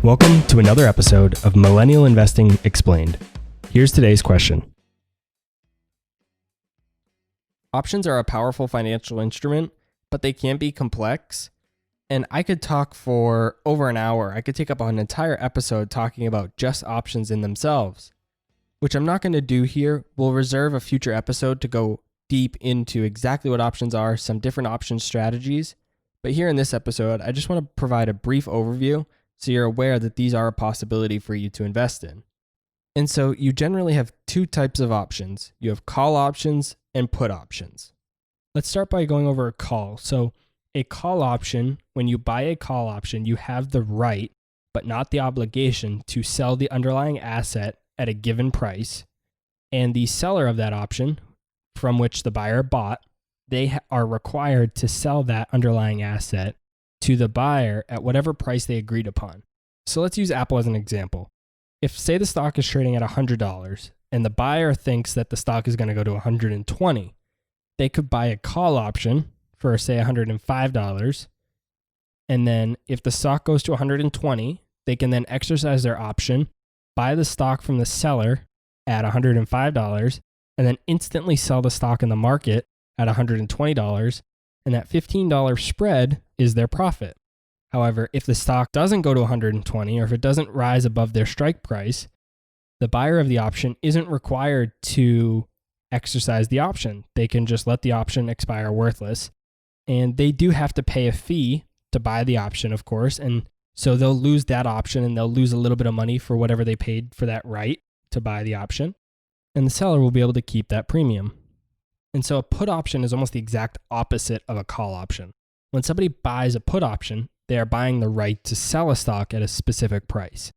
Welcome to another episode of Millennial Investing Explained. Here's today's question. Options are a powerful financial instrument, but they can be complex. And I could talk for over an hour. I could take up an entire episode talking about just options in themselves, which I'm not going to do here. We'll reserve a future episode to go deep into exactly what options are, some different option strategies. But here in this episode, I just want to provide a brief overview so you're aware that these are a possibility for you to invest in. And so you generally have two types of options. You have call options and put options. Let's start by going over a call. So a call option, when you buy a call option, you have the right, but not the obligation, to sell the underlying asset at a given price. And the seller of that option, from which the buyer bought, they are required to sell that underlying asset to the buyer at whatever price they agreed upon. So let's use Apple as an example. If, say, the stock is trading at $100 and the buyer thinks that the stock is going to go to $120, they could buy a call option for, say, $105. And then if the stock goes to $120, they can then exercise their option, buy the stock from the seller at $105, and then instantly sell the stock in the market at $120. And that $15 spread is their profit. However, if the stock doesn't go to 120 or if it doesn't rise above their strike price, the buyer of the option isn't required to exercise the option. They can just let the option expire worthless. And they do have to pay a fee to buy the option, of course. And so they'll lose that option and they'll lose a little bit of money for whatever they paid for that right to buy the option. And the seller will be able to keep that premium. And so a put option is almost the exact opposite of a call option. When somebody buys a put option, they are buying the right to sell a stock at a specific price.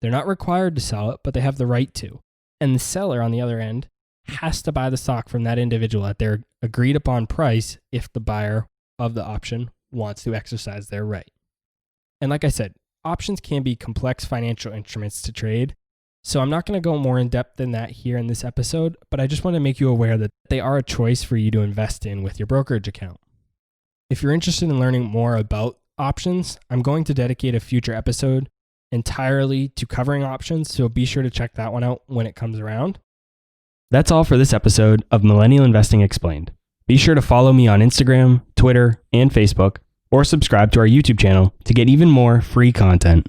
They're not required to sell it, but they have the right to. And the seller, on the other end, has to buy the stock from that individual at their agreed upon price if the buyer of the option wants to exercise their right. And like I said, options can be complex financial instruments to trade. So I'm not going to go more in depth than that here in this episode, but I just want to make you aware that they are a choice for you to invest in with your brokerage account. If you're interested in learning more about options, I'm going to dedicate a future episode entirely to covering options, so be sure to check that one out when it comes around. That's all for this episode of Millennial Investing Explained. Be sure to follow me on Instagram, Twitter, and Facebook, or subscribe to our YouTube channel to get even more free content.